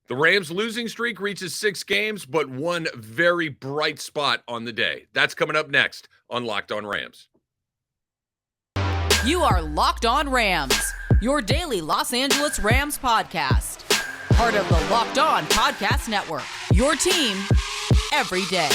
The Rams losing streak reaches 6 games, but one very bright spot on the day. That's coming up next on Locked On Rams. You are Locked On Rams, your daily Los Angeles Rams podcast. Part of the Locked On Podcast Network, your team every day.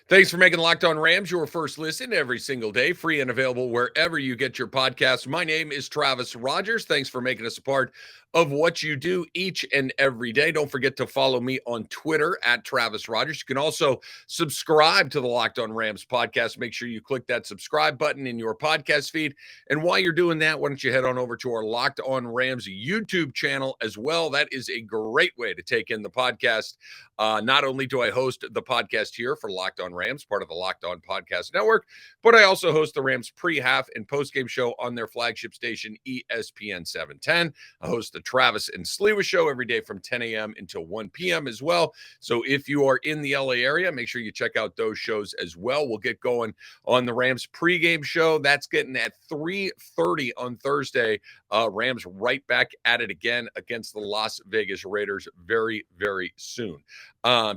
Thanks for making Locked On Rams your first listen every single day, free and available wherever you get your podcasts. My name is Travis Rogers. Thanks for making us a part of what you do each and every day. Don't forget to follow me on Twitter at Travis Rogers. You can also subscribe to the Locked On Rams podcast. Make sure you click that subscribe button in your podcast feed. And while you're doing that, why don't you head on over to our Locked On Rams YouTube channel as well. That is a great way to take in the podcast. Not only do I host the podcast here for Locked On Rams, part of the Locked On Podcast Network, but I also host the Rams pre-half and post-game show on their flagship station, ESPN 710. I host the Travis and Sliwa show every day from 10 a.m. until 1 p.m. as well. So if you are in the LA area, make sure you check out those shows as well. We'll get going on the Rams pregame show. That's getting at 3:30 on Thursday. Rams right back at it again against the Las Vegas Raiders very, very soon.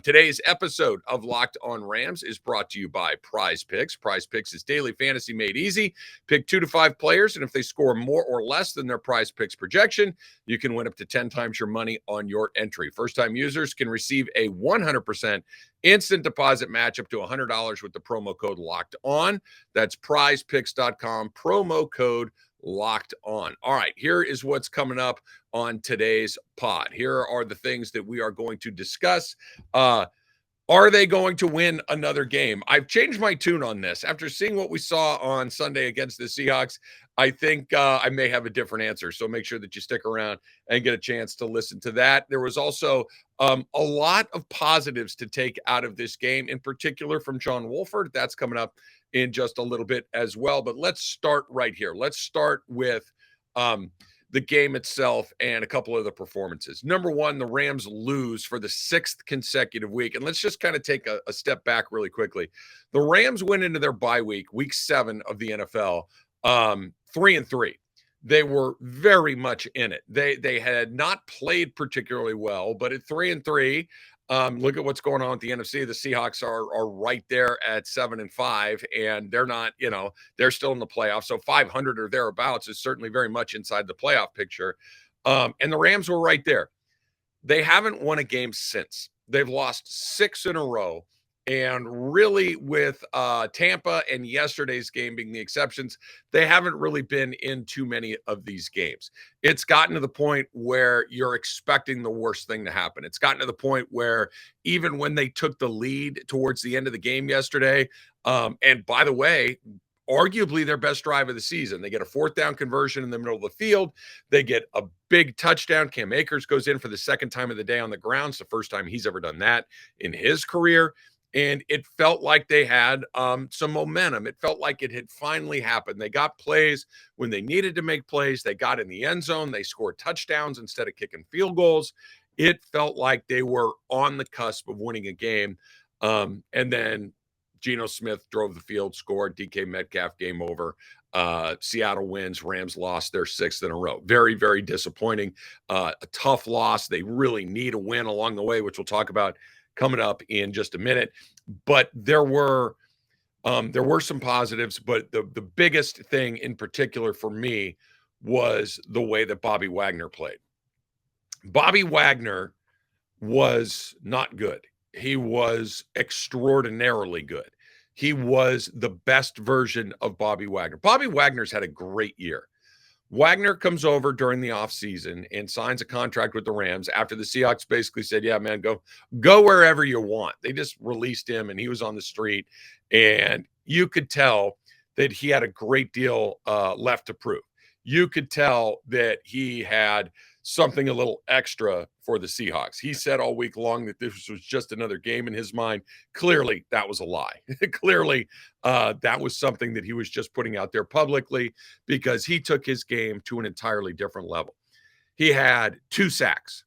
Today's episode of Locked On Rams is brought to you by PrizePicks. PrizePicks is daily fantasy made easy. Pick 2 to 5 players, and if they score more or less than their PrizePicks projection, you can win up to 10 times your money on your entry. First-time users can receive a 100% instant deposit match up to $100 with the promo code Locked On. That's PrizePicks.com, promo code Locked On. All right, here is what's coming up on today's pod. Here are the things that we are going to discuss. Are they going to win another game? I've changed my tune on this. After seeing what we saw on Sunday against the Seahawks, I think I may have a different answer. So make sure that you stick around and get a chance to listen to that. There was also a lot of positives to take out of this game, in particular from John Wolford. That's coming up in just a little bit as well. But let's start right here. Let's start with the game itself and a couple of the performances. Number one, the Rams lose for the 6th consecutive week. And let's just kind of take a step back really quickly. The Rams went into their bye week 7 of the NFL, 3-3. They were very much in it. They had not played particularly well, but at 3-3, look at what's going on with the NFC. The Seahawks are right there at 7-5, and they're not, they're still in the playoffs. So 500 or thereabouts is certainly very much inside the playoff picture. And the Rams were right there. They haven't won a game since. They've lost 6 in a row. And really, with Tampa and yesterday's game being the exceptions, they haven't really been in too many of these games. It's gotten to the point where you're expecting the worst thing to happen. It's gotten to the point where even when they took the lead towards the end of the game yesterday, and by the way, arguably their best drive of the season, they get a 4th down conversion in the middle of the field. They get a big touchdown. Cam Akers goes in for the 2nd time of the day on the ground. It's the first time he's ever done that in his career. And it felt like they had some momentum. It felt like it had finally happened. They got plays when they needed to make plays. They got in the end zone. They scored touchdowns instead of kicking field goals. It felt like they were on the cusp of winning a game. And then Geno Smith drove the field, scored. DK Metcalf, game over. Seattle wins. Rams lost their 6th in a row. Very, very disappointing. A tough loss. They really need a win along the way, which we'll talk about coming up in just a minute. But there were some positives, but the biggest thing in particular for me was the way that Bobby Wagner played. Bobby Wagner was not good. He was extraordinarily good. He was the best version of Bobby Wagner. Bobby Wagner's had a great year. Wagner comes over during the offseason and signs a contract with the Rams after the Seahawks basically said, yeah, man, go wherever you want. They just released him and he was on the street. And you could tell that he had a great deal left to prove. You could tell that he had something a little extra for the Seahawks. He said all week long that this was just another game in his mind. Clearly, that was a lie. Clearly, that was something that he was just putting out there publicly because he took his game to an entirely different level. He had 2 sacks.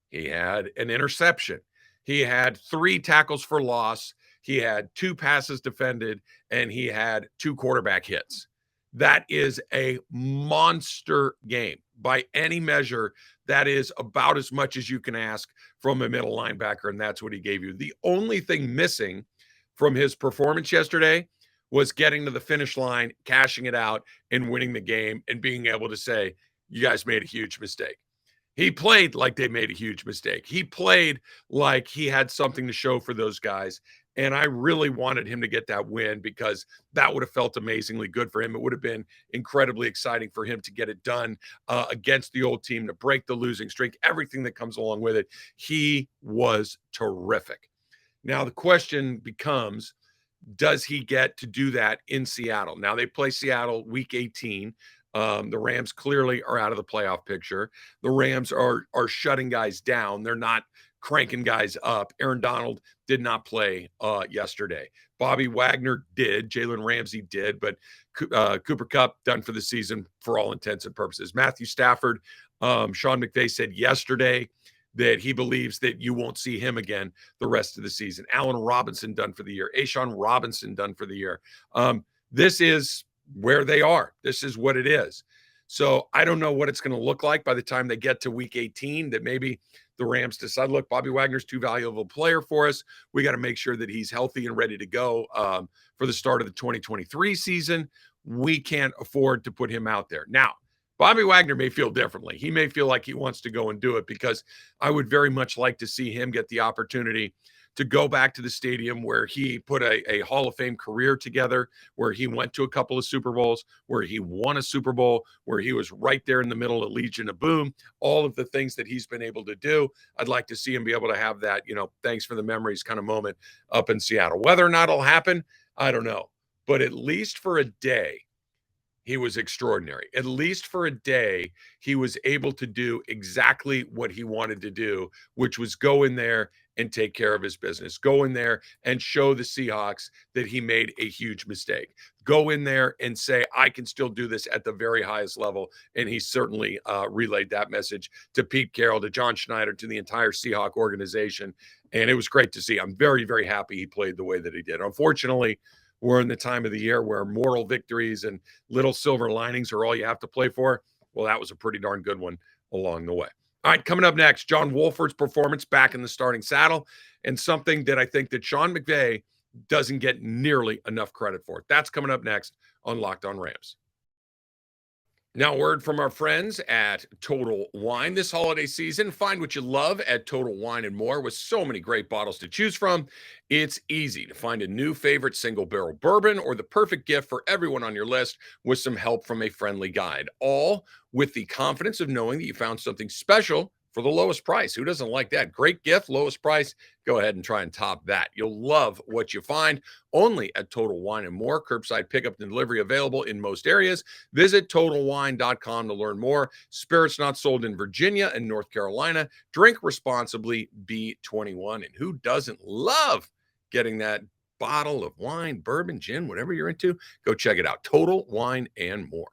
He had an interception. He had 3 tackles for loss. He had 2 passes defended, and he had 2 quarterback hits. That is a monster game. By any measure, that is about as much as you can ask from a middle linebacker, and that's what he gave you. The only thing missing from his performance yesterday was getting to the finish line, cashing it out, and winning the game, and being able to say, you guys made a huge mistake. He played like they made a huge mistake. He played like he had something to show for those guys. And I really wanted him to get that win because that would have felt amazingly good for him. It would have been incredibly exciting for him to get it done against the old team, to break the losing streak, everything that comes along with it. He was terrific. Now, the question becomes, does he get to do that in Seattle? Now, they play Seattle week 18. The Rams clearly are out of the playoff picture. The Rams are shutting guys down. They're not cranking guys up. Aaron Donald did not play yesterday. Bobby Wagner did. Jalen Ramsey did. But Cooper Kupp done for the season for all intents and purposes. Matthew Stafford, Sean McVay said yesterday that he believes that you won't see him again the rest of the season. Allen Robinson done for the year. A'Shaun Robinson done for the year. This is where they are. This is what it is. So I don't know what it's going to look like by the time they get to week 18, that maybe the Rams decide, look, Bobby Wagner's too valuable a player for us. We got to make sure that he's healthy and ready to go for the start of the 2023 season. We can't afford to put him out there. Now, Bobby Wagner may feel differently. He may feel like he wants to go and do it, because I would very much like to see him get the opportunity to go back to the stadium where he put a Hall of Fame career together, where he went to a couple of Super Bowls, where he won a Super Bowl, where he was right there in the middle of Legion of Boom, all of the things that he's been able to do. I'd like to see him be able to have that, thanks for the memories kind of moment up in Seattle. Whether or not it'll happen, I don't know. But at least for a day, he was extraordinary. At least for a day, he was able to do exactly what he wanted to do, which was go in there and take care of his business. Go in there and show the Seahawks that he made a huge mistake. Go in there and say, I can still do this at the very highest level. And he certainly relayed that message to Pete Carroll, to John Schneider, to the entire Seahawk organization. And it was great to see. I'm very, very happy he played the way that he did. Unfortunately, we're in the time of the year where moral victories and little silver linings are all you have to play for. Well, that was a pretty darn good one along the way. All right, coming up next, John Wolford's performance back in the starting saddle, and something that I think that Sean McVay doesn't get nearly enough credit for. That's coming up next on Locked On Rams. Now, word from our friends at Total Wine. This holiday season, find what you love at Total Wine and More. With so many great bottles to choose from, it's easy to find a new favorite single barrel bourbon or the perfect gift for everyone on your list with some help from a friendly guide. All with the confidence of knowing that you found something special for the lowest price. Who doesn't like that? Great gift, lowest price. Go ahead and try and top that. You'll love what you find only at Total Wine and More. Curbside pickup and delivery available in most areas. Visit TotalWine.com to learn more. Spirits not sold in Virginia and North Carolina. Drink responsibly, be 21. And who doesn't love getting that bottle of wine, bourbon, gin, whatever you're into? Go check it out. Total Wine and More.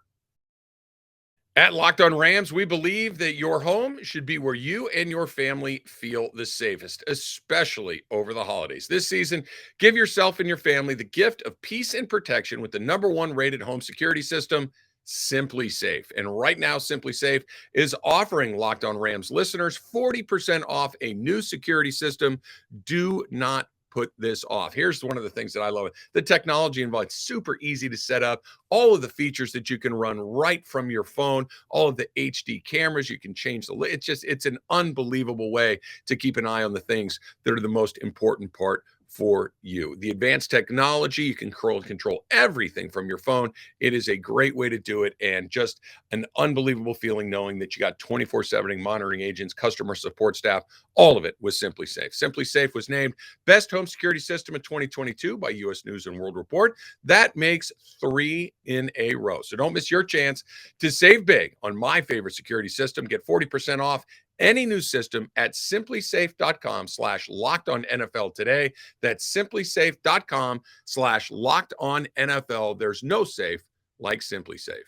At Locked On Rams, we believe that your home should be where you and your family feel the safest, especially over the holidays. This season, give yourself and your family the gift of peace and protection with the #1 rated home security system, SimpliSafe. And right now, SimpliSafe is offering Locked On Rams listeners 40% off a new security system. Do not put this off. Here's one of the things that I love. The technology involved. It's super easy to set up. All of the features that you can run right from your phone, all of the HD cameras, you can change the, it's an unbelievable way to keep an eye on the things that are the most important part for you. The advanced technology, you can control everything from your phone. It is a great way to do it, and just an unbelievable feeling knowing that you got 24/7 monitoring agents, customer support staff, all of it with SimpliSafe. SimpliSafe was named Best Home Security System in 2022 by U.S. News and World Report. That makes 3 in a row. So don't miss your chance to save big on my favorite security system. Get 40% off any new system at simplisafe.com/lockedonnfl today. That's simplisafe.com/lockedonnfl. There's no safe like SimpliSafe.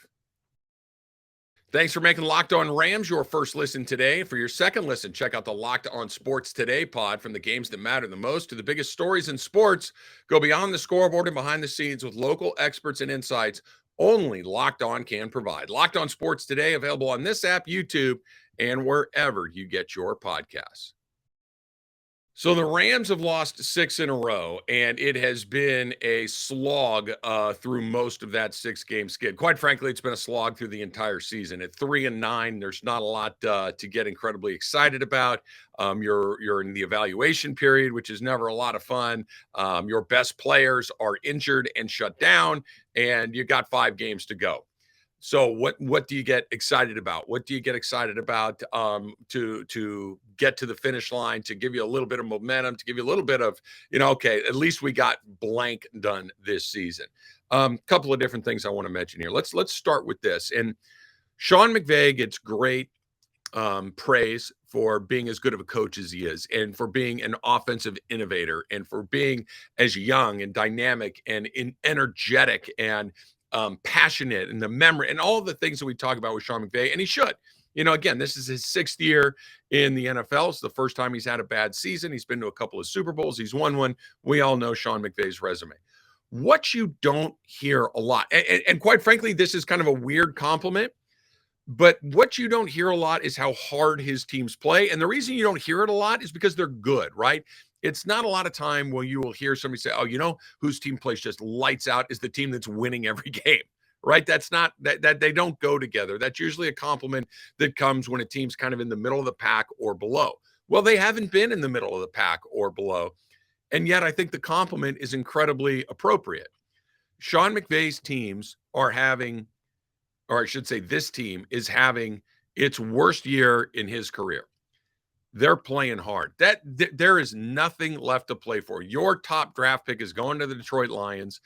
Thanks for making Locked On Rams your first listen today. For your second listen, check out the Locked On Sports Today pod. From the games that matter the most to the biggest stories in sports, go beyond the scoreboard and behind the scenes with local experts and insights only Locked On can provide. Locked On Sports Today, available on this app, YouTube, and wherever you get your podcasts. So the Rams have lost 6 in a row, and it has been a slog through most of that 6-game skid. Quite frankly, it's been a slog through the entire season. At 3-9, there's not a lot to get incredibly excited about. You're in the evaluation period, which is never a lot of fun. Your best players are injured and shut down, and you got 5 games to go. So what do you get excited about? What do you get excited about to get to the finish line, to give you a little bit of momentum, to give you a little bit of, okay, at least we got blank done this season. Couple of different things I want to mention here. Let's start with this. And Sean McVay gets great praise for being as good of a coach as he is, and for being an offensive innovator, and for being as young and dynamic and energetic and passionate, and the memory and all the things that we talk about with Sean McVay. And he should. Again, this is his 6th year in the NFL. It's the first time he's had a bad season. He's been to a couple of Super Bowls. He's won one. We all know Sean McVay's resume. What you don't hear a lot, and quite frankly, this is kind of a weird compliment, but what you don't hear a lot is how hard his teams play. And the reason you don't hear it a lot is because they're good, right? It's not a lot of time when you will hear somebody say, oh, whose team plays just lights out is the team that's winning every game, right? That's not that they don't go together. That's usually a compliment that comes when a team's kind of in the middle of the pack or below. Well, they haven't been in the middle of the pack or below. And yet I think the compliment is incredibly appropriate. Sean McVay's teams are having, or I should say this team is having its worst year in his career. They're playing hard. There is nothing left to play for. Your top draft pick is going to the Detroit Lions.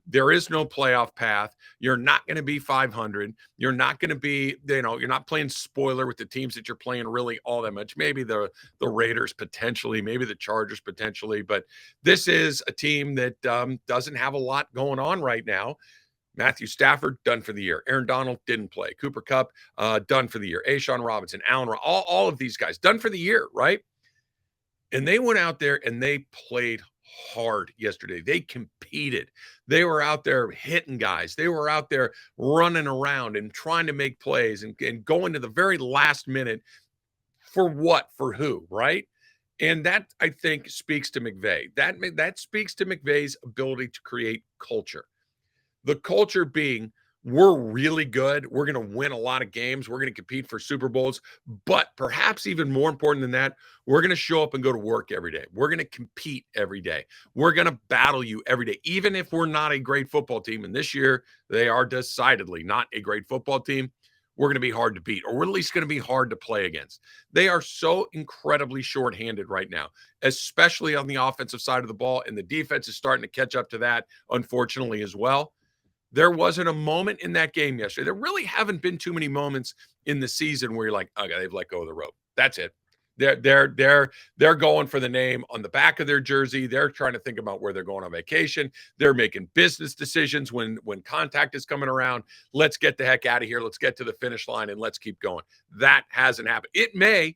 There is no playoff path. You're not going to be 500. You're not going to be, you're not playing spoiler with the teams that you're playing really all that much. Maybe the Raiders potentially, maybe the Chargers potentially, but this is a team that doesn't have a lot going on right now. Matthew Stafford, done for the year. Aaron Donald didn't play. Cooper Kupp, done for the year. A'Shaun Robinson, Allen, all of these guys, done for the year, right? And they went out there and they played hard yesterday. They competed. They were out there hitting guys. They were out there running around and trying to make plays and going to the very last minute for what? For who, right? And that, I think, speaks to McVay. That speaks to McVay's ability to create culture. The culture being, we're really good. We're going to win a lot of games. We're going to compete for Super Bowls. But perhaps even more important than that, we're going to show up and go to work every day. We're going to compete every day. We're going to battle you every day, even if we're not a great football team. And this year, they are decidedly not a great football team. We're going to be hard to beat, or we're at least going to be hard to play against. They are so incredibly shorthanded right now, especially on the offensive side of the ball. And the defense is starting to catch up to that, unfortunately, as well. There wasn't a moment in that game yesterday. There really haven't been too many moments in the season where you're like, okay, they've let go of the rope. That's it. They're going for the name on the back of their jersey. They're trying to think about where they're going on vacation. They're making business decisions when contact is coming around. Let's get the heck out of here. Let's get to the finish line and let's keep going. That hasn't happened. It may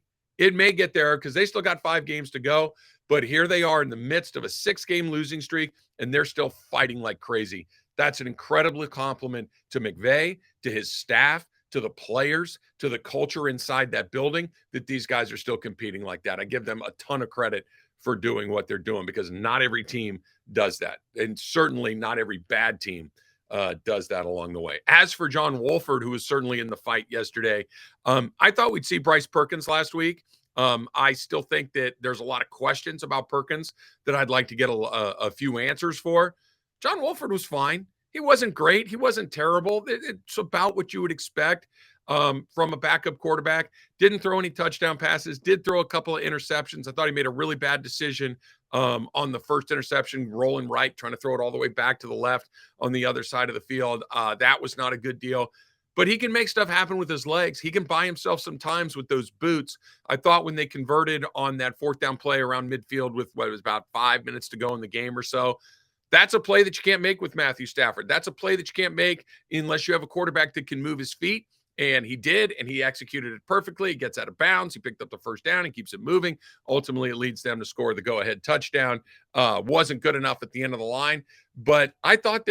get there because they still got 5 games to go. But here they are in the midst of a 6-game losing streak, and they're still fighting like crazy. That's an incredible compliment to McVay, to his staff, to the players, to the culture inside that building, that these guys are still competing like that. I give them a ton of credit for doing what they're doing, because not every team does that. And certainly not every bad team does that along the way. As for John Wolford, who was certainly in the fight yesterday, I thought we'd see Bryce Perkins last week. I still think that there's a lot of questions about Perkins that I'd like to get a few answers for. John Wolford was fine. He wasn't great. He wasn't terrible. It's about what you would expect from a backup quarterback. Didn't throw any touchdown passes. Did throw a couple of interceptions. I thought he made a really bad decision on the first interception, rolling right, trying to throw it all the way back to the left on the other side of the field. That was not a good deal. But he can make stuff happen with his legs. He can buy himself some times with those boots. I thought when they converted on that fourth down play around midfield with what was about 5 minutes to go in the game or so, that's a play that you can't make with Matthew Stafford. That's a play that you can't make unless you have a quarterback that can move his feet. And he did, and he executed it perfectly. He gets out of bounds. He picked up the first down and keeps it moving. Ultimately, it leads them to score the go-ahead touchdown. Wasn't good enough at the end of the line. But I thought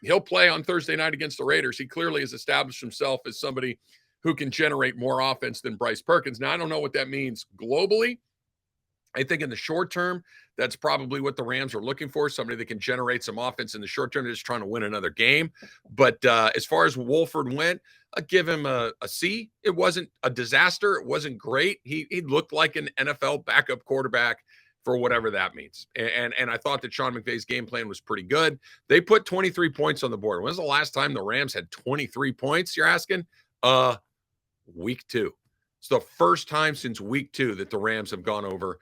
he'll play on Thursday night against the Raiders. He clearly has established himself as somebody who can generate more offense than Bryce Perkins. Now, I don't know what that means globally. I think in the short term, that's probably what the Rams are looking for, somebody that can generate some offense in the short term. They're just trying to win another game. But as far as Wolford went, I give him a C. It wasn't a disaster. It wasn't great. He looked like an NFL backup quarterback for whatever that means. And I thought that Sean McVay's game plan was pretty good. They put 23 points on the board. When's the last time the Rams had 23 points, you're asking? Week 2. It's the first time since week 2 that the Rams have gone over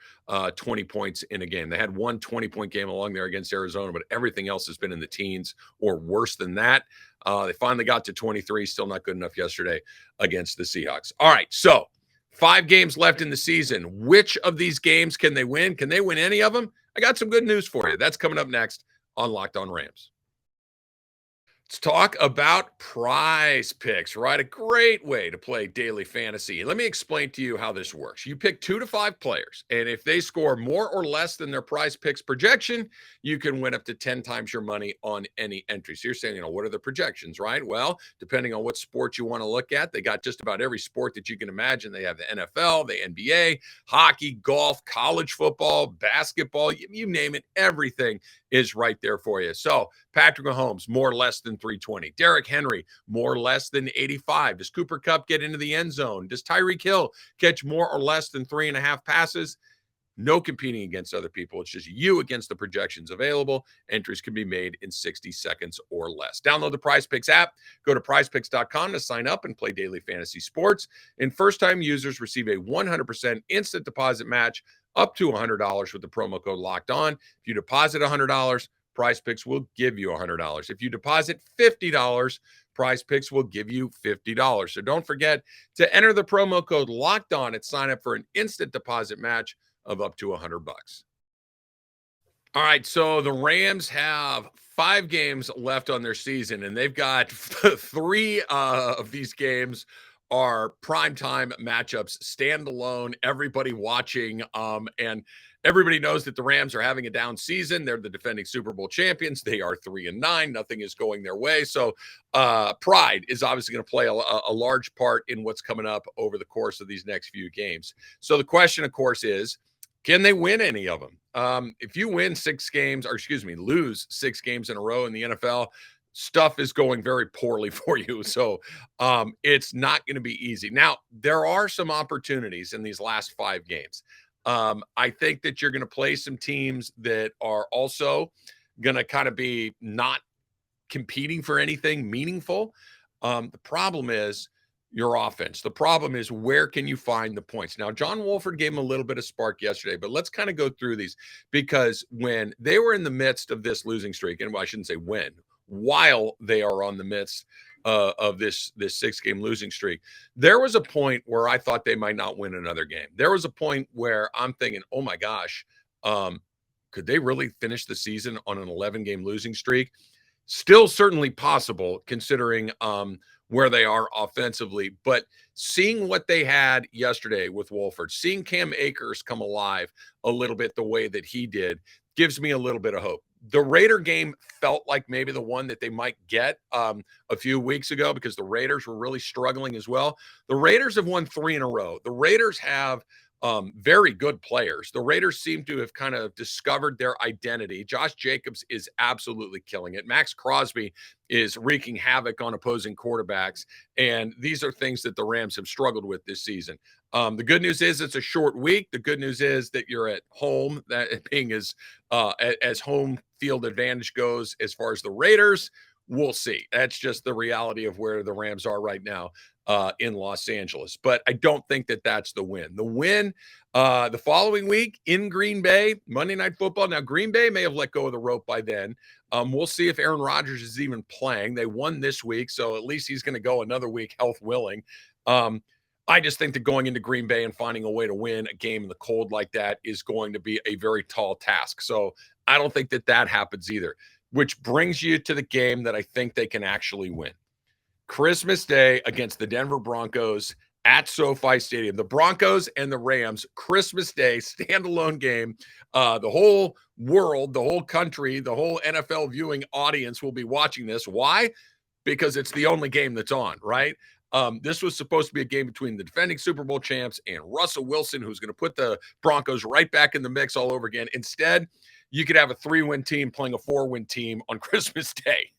20 points in a game. They had one 20-point game along there against Arizona, but everything else has been in the teens or worse than that. They finally got to 23, still not good enough yesterday against the Seahawks. All right, so 5 games left in the season. Which of these games can they win? Can they win any of them? I got some good news for you. That's coming up next on Locked On Rams. Let's talk about PrizePicks, right? A great way to play daily fantasy. Let me explain to you how this works. You pick 2 to 5 players, and if they score more or less than their PrizePicks projection, you can win up to 10 times your money on any entry. So you're saying, what are the projections, right? Well, depending on what sport you want to look at, they got just about every sport that you can imagine. They have the NFL, the NBA, hockey, golf, college football, basketball, you name it, everything is right there for you. So Patrick Mahomes, more or less than 320. Derrick Henry, more or less than 85. Does Cooper Kupp get into the end zone? Does Tyreek Hill catch more or less than 3.5 passes? No competing against other people. It's just you against the projections available. Entries can be made in 60 seconds or less. Download the PrizePicks app. Go to prizepicks.com to sign up and play daily fantasy sports. And first-time users receive a 100% instant deposit match up to $100 with the promo code Locked On. If you deposit $100, PrizePicks will give you $100. If you deposit $50, PrizePicks will give you $50. So don't forget to enter the promo code Locked On and sign up for an instant deposit match of up to $100. All right, so the Rams have 5 games left on their season, and they've got 3 of these games are primetime matchups, standalone, everybody watching, and everybody knows that the Rams are having a down season. They're the defending Super Bowl champions. They are 3-9. Nothing is going their way. So pride is obviously going to play a large part in what's coming up over the course of these next few games. So the question, of course, is, can they win any of them? If you win 6 games, or lose 6 games in a row in the NFL, stuff is going very poorly for you. So it's not going to be easy. Now, there are some opportunities in these last 5 games. I think that you're going to play some teams that are also going to kind of be not competing for anything meaningful. The problem is your offense. The problem is, where can you find the points? Now, John Wolford gave him a little bit of spark yesterday, but let's kind of go through these, because when they were in the midst of this losing streak, and I shouldn't say when, while they are on the midst of this 6-game losing streak, there was a point where I thought they might not win another game. There was a point where I'm thinking, oh my gosh, could they really finish the season on an 11-game losing streak? Still certainly possible, considering where they are offensively. But seeing what they had yesterday with Wolford, seeing Cam Akers come alive a little bit the way that he did, gives me a little bit of hope. The Raider game felt like maybe the one that they might get a few weeks ago, because the Raiders were really struggling as well. The Raiders have won 3 in a row. The Raiders have Very good players. The Raiders seem to have kind of discovered their identity. Josh Jacobs is absolutely killing it. Max Crosby is wreaking havoc on opposing quarterbacks. And these are things that the Rams have struggled with this season. The good news is it's a short week. The good news is that you're at home, that being as home field advantage goes as far as the Raiders. We'll see. That's just the reality of where the Rams are right now in Los Angeles. But I don't think that that's the win. The win the following week in Green Bay, Monday Night Football. Now, Green Bay may have let go of the rope by then. We'll see if Aaron Rodgers is even playing. They won this week, so at least he's going to go another week, health willing. I just think that going into Green Bay and finding a way to win a game in the cold like that is going to be a very tall task. So I don't think that that happens either, which brings you to the game that I think they can actually win. Christmas Day against the Denver Broncos at SoFi Stadium. The Broncos and the Rams, Christmas Day, standalone game. The whole world, the whole country, the whole NFL viewing audience will be watching this. Why? Because it's the only game that's on, right? This was supposed to be a game between the defending Super Bowl champs and Russell Wilson, who's going to put the Broncos right back in the mix all over again. Instead, you could have a 3-win team playing a 4-win team on Christmas Day.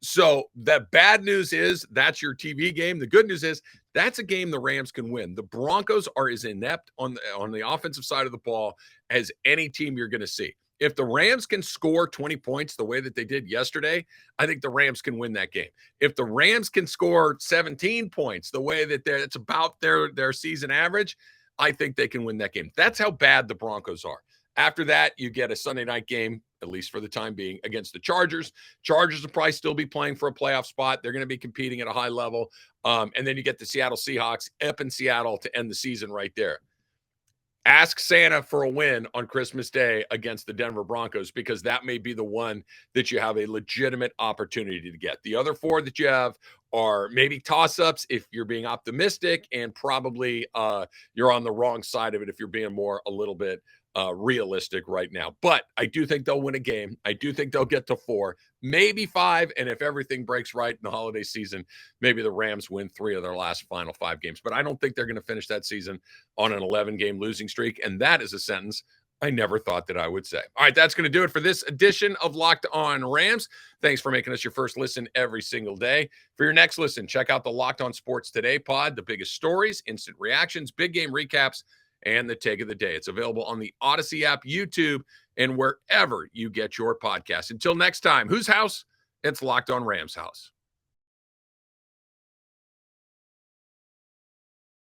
So the bad news is that's your TV game. The good news is that's a game the Rams can win. The Broncos are as inept on the offensive side of the ball as any team you're going to see. If the Rams can score 20 points the way that they did yesterday, I think the Rams can win that game. If the Rams can score 17 points the way that it's about their season average, I think they can win that game. That's how bad the Broncos are. After that, you get a Sunday night game, at least for the time being, against the Chargers. Chargers will probably still be playing for a playoff spot. They're going to be competing at a high level. And then you get the Seattle Seahawks up in Seattle to end the season right there. Ask Santa for a win on Christmas Day against the Denver Broncos, because that may be the one that you have a legitimate opportunity to get. The other 4 that you have are maybe toss-ups if you're being optimistic, and probably you're on the wrong side of it if you're being a little bit realistic right now. But I do think they'll win a game. I do think they'll get to 4, maybe 5. And if everything breaks right in the holiday season, maybe the Rams win 3 of their last final 5 games. But I don't think they're going to finish that season on an 11-game losing streak. And that is a sentence I never thought that I would say. All right, that's going to do it for this edition of Locked On Rams. Thanks for making us your first listen every single day. For your next listen, check out the Locked On Sports Today pod, the biggest stories, instant reactions, big game recaps, and the take of the day. It's available on the Odyssey app, YouTube, and wherever you get your podcasts. Until next time, whose house? It's Locked On Rams house.